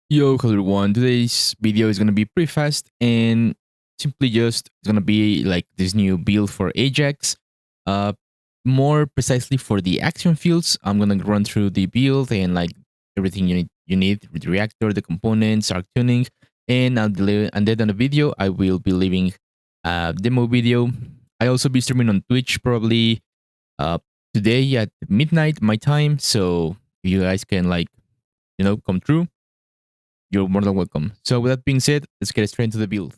Yo, hello everyone. Today's video is gonna be pretty fast and simply just it's gonna be like this new build for Ajax. Uh, More precisely for the action fields. I'm gonna run through the build and like everything you need with the reactor, the components, arc tuning, and and then on the video I will be leaving a demo video. I also be streaming on Twitch probably uh today at midnight my time. So if you guys can like come through, you're more than welcome. So with that being said, let's get straight into the build.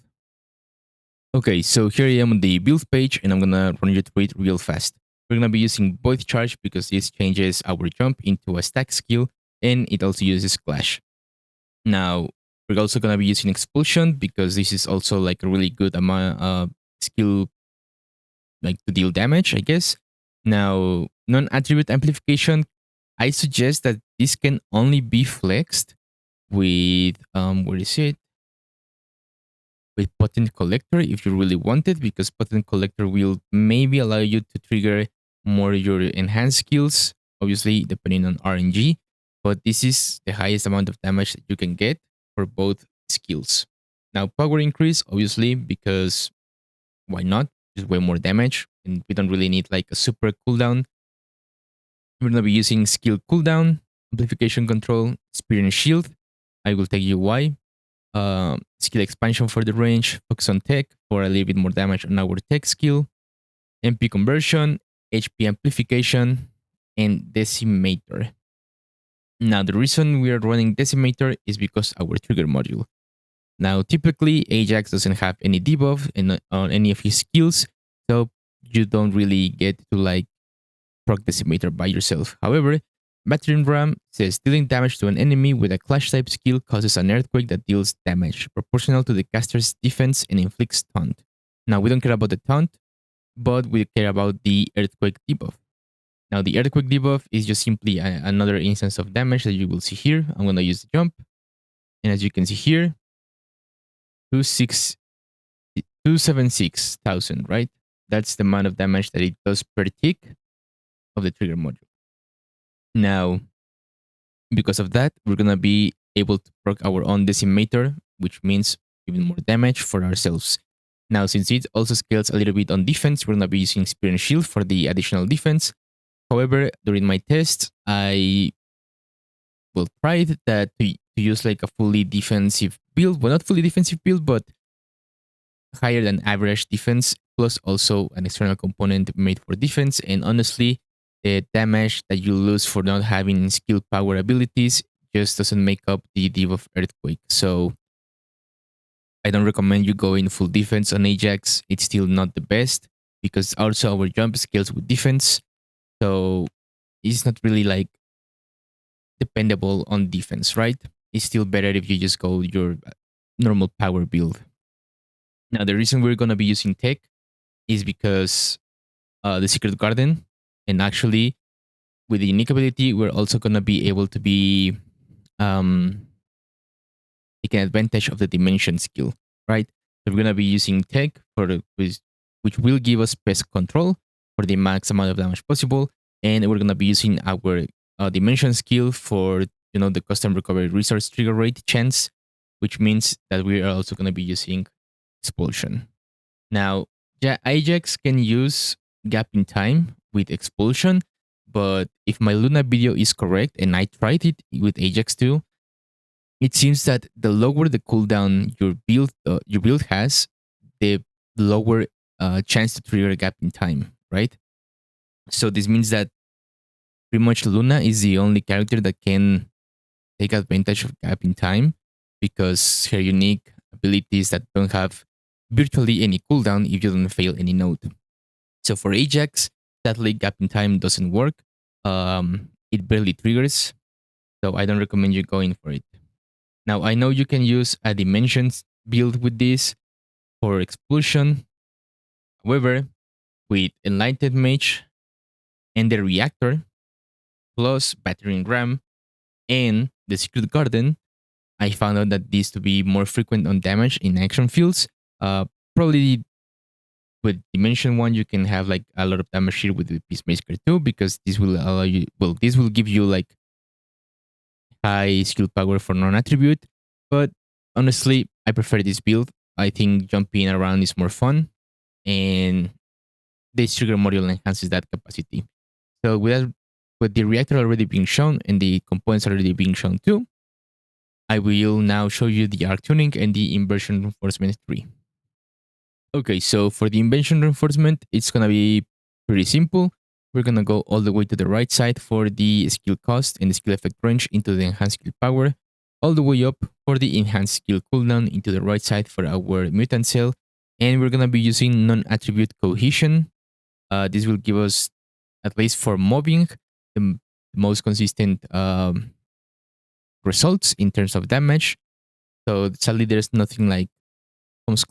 Okay, so here I am on the build page and I'm gonna run you through it real fast. We're gonna be using Void Charge because this changes our jump into a stack skill and it also uses Clash. Now, we're also gonna be using Expulsion because this is also like a really good amount skill like to deal damage, I guess. Now, non-attribute amplification, I suggest that this can only be flexed with where is it? With Potent Collector if you really want it, because Potent Collector will maybe allow you to trigger more your enhanced skills, obviously depending on RNG. But this is the highest amount of damage that you can get for both skills. Now, power increase, obviously, because why not? Just way more damage, and we don't really need like a super cooldown. We're gonna be using skill cooldown, amplification control, spear and shield. I will tell you why. Skill expansion for the range, focus on tech for a little bit more damage on our tech skill, MP conversion, HP amplification, and decimator. Now, the reason we are running decimator is because our trigger module. Now, typically, Ajax doesn't have any debuff on any of his skills, so you don't really get to like proc decimator by yourself. However, Battering Ram says dealing damage to an enemy with a clash type skill causes an earthquake that deals damage proportional to the caster's defense and inflicts taunt. Now we don't care about the taunt, but we care about the earthquake debuff. Now the earthquake debuff is just simply another instance of damage that you will see here. I'm gonna use the jump, and as you can see here, 276,000, right? That's the amount of damage that it does per tick of the trigger module. Now, because of that, we're gonna be able to proc our own decimator, which means even more damage for ourselves. Now, since it also scales a little bit on defense, we're gonna be using Spear and Shield for the additional defense. However, during my test, I tried that to use like a fully defensive build. Well, not fully defensive build, but higher than average defense, plus also an external component made for defense. And honestly, the damage that you lose for not having skill power abilities just doesn't make up the debuff earthquake. So I don't recommend you going full defense on Ajax. It's still not the best because also our jump scales with defense. So it's not really like dependable on defense, right? It's still better if you just go your normal power build. Now, the reason we're going to be using tech is because the Secret Garden, and actually with the unique ability, we're also going to be able to be taking advantage of the dimension skill, right? So we're going to be using tech which will give us pest control for the max amount of damage possible, and we're going to be using our dimension skill for the custom recovery resource trigger rate chance, which means that we are also going to be using expulsion. Now, yeah, Ajax can use gap in time with expulsion, but if my Luna video is correct, and I tried it with Ajax too, it seems that the lower the cooldown your build has, the lower chance to trigger a gap in time, right? So this means that pretty much Luna is the only character that can take advantage of gap in time because her unique abilities that don't have virtually any cooldown if you don't fail any node. So for Ajax, sadly, gap in time doesn't work. It barely triggers, so I don't recommend you going for it. Now, I know you can use a dimensions build with this for expulsion. However, with Enlightened Mage and the Reactor, plus Battering Ram and the Secret Garden, I found out that these to be more frequent on damage in action fields. Probably with Dimension 1, you can have like a lot of damage here with the Peacemaker 2 because this will allow you, this will give you like high skill power for non-attribute, But honestly, I prefer this build. I think jumping around is more fun, and this trigger module enhances that capacity. So with the reactor already being shown and the components already being shown too, I will now show you the arc tuning and the inversion reinforcement tree. Okay, so for the inversion reinforcement, it's gonna be pretty simple. We're gonna go all the way to the right side for the skill cost and the skill effect range into the enhanced skill power, all the way up for the enhanced skill cooldown into the right side for our mutant cell, and we're gonna be using non-attribute cohesion. This will give us, at least for mobbing, the most consistent results in terms of damage. So sadly, there's nothing like comes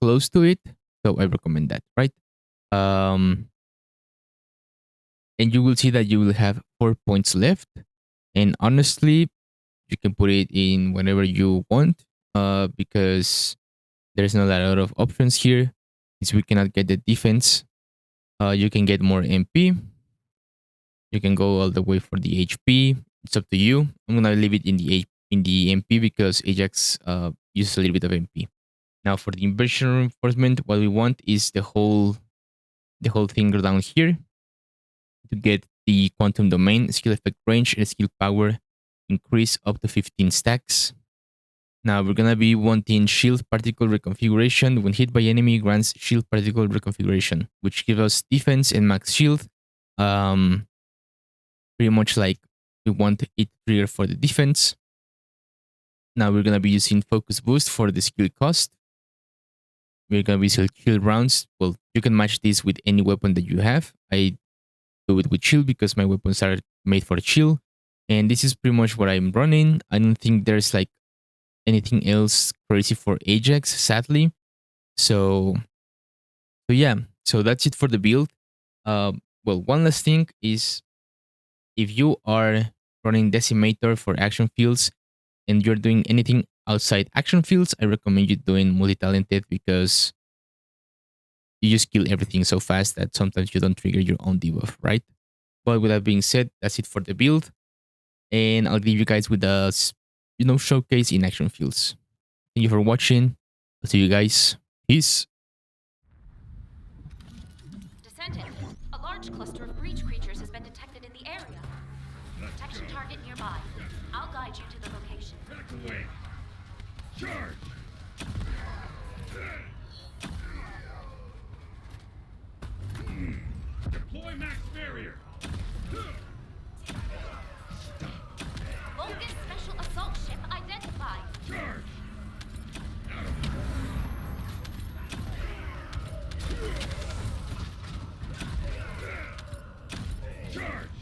close to it. So I recommend that, right? Um, and you will see that you will have 4 points left. And honestly, you can put it in whenever you want, because there's not a lot of options here. Since we cannot get the defense, you can get more MP. You can go all the way for the HP. It's up to you. I'm gonna leave it in the MP because Ajax uses a little bit of MP. Now for the inversion reinforcement, what we want is the whole thing down here to get the quantum domain, skill effect range, and skill power increase up to 15 stacks. Now we're gonna be wanting shield particle reconfiguration. When hit by enemy, grants shield particle reconfiguration, which gives us defense and max shield. Pretty much like we want it to trigger for the defense. Now we're gonna be using focus boost for the skill cost. We're gonna be shield rounds. Well, you can match this with any weapon that you have. I do it with shield because my weapons are made for shield. And this is pretty much what I'm running. I don't think there's like anything else crazy for Ajax, sadly. So yeah. So that's it for the build. Well, one last thing is if you are running Decimator for action fields and you're doing anything outside action fields, I recommend you doing multi-talented because you just kill everything so fast that sometimes you don't trigger your own debuff, right? But with that being said, that's it for the build. And I'll leave you guys with a showcase in action fields. Thank you for watching. I'll see you guys. Peace. Descendant, a large cluster of breach creatures has been detected in the area. Protection target nearby. I'll guide you to the location. Back away. Charge. Deploy max barrier. Vulcan special assault ship identified. Charge. Charge.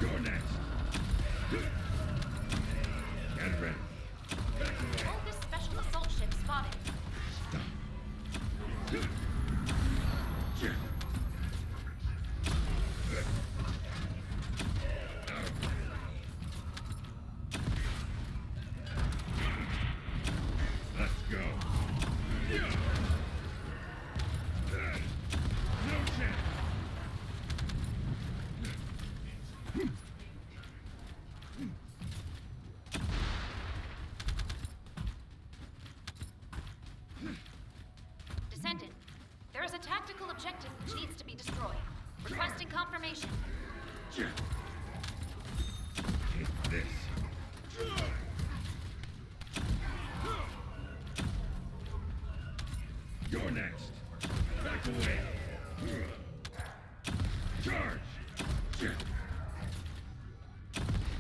You're next. Get ready. Vulcan special assault ship spotted. Let's go. No chance. Descendant, there is a tactical objective which needs to be destroyed. Requesting confirmation. Take this. You're next. Back away. Charge.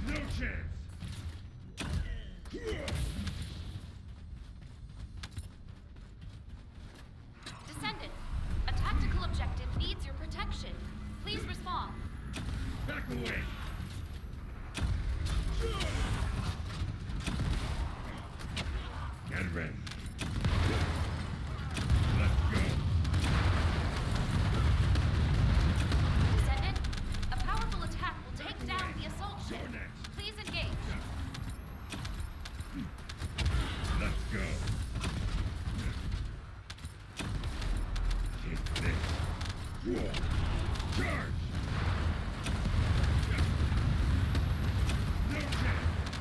No chance. Descendant, a tactical objective needs your protection. Please respond. Back away. Get ready. Let's go. Descendant, a powerful attack will take down the assault ship. You're next. Please engage. Let's go. Take this. Charge. No chance.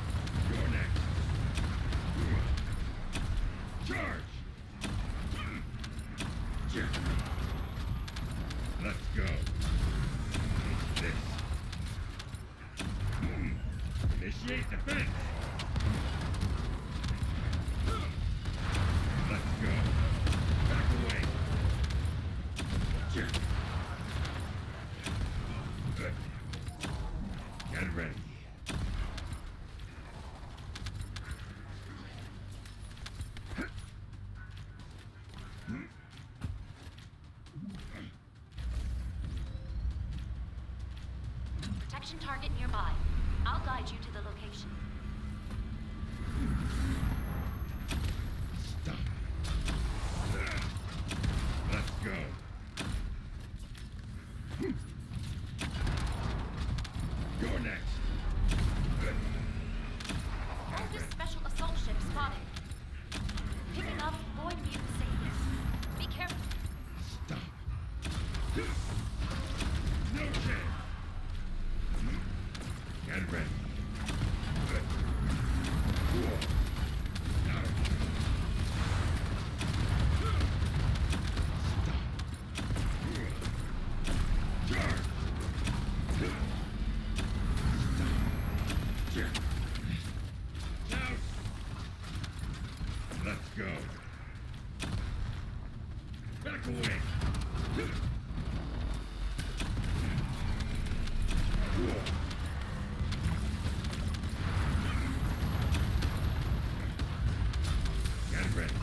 Initiate defense. Let's go. Back away. Good. Get ready. Protection target nearby. I'll guide you to the location. Stop. Let's go. You're next. Focus special assault ship spotted. Picking up void mutant signals. Be careful. Stop. No chance. Get ready. Now. Stop. Charge. Now. Let's go. Back away. Get ready.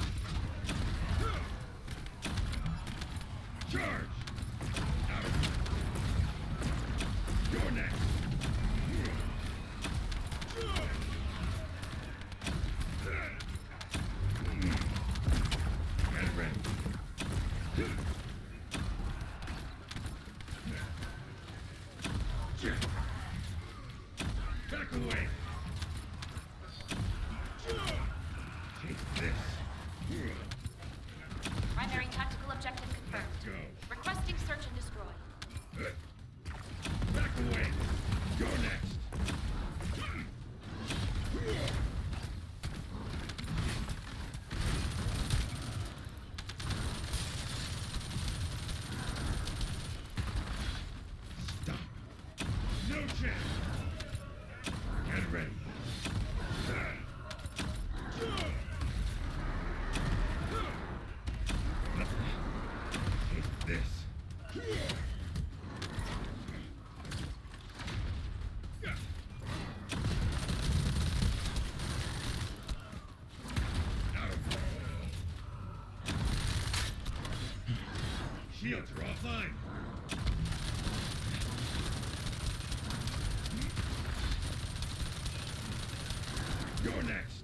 Charge. Out. You're next. Get ready. Back away. Take this. Primary tactical objective confirmed. Let's go. Requesting search and destroy. Back away. You're next. Stop. No chance. Get ready. Take this. Shields are offline. You're next.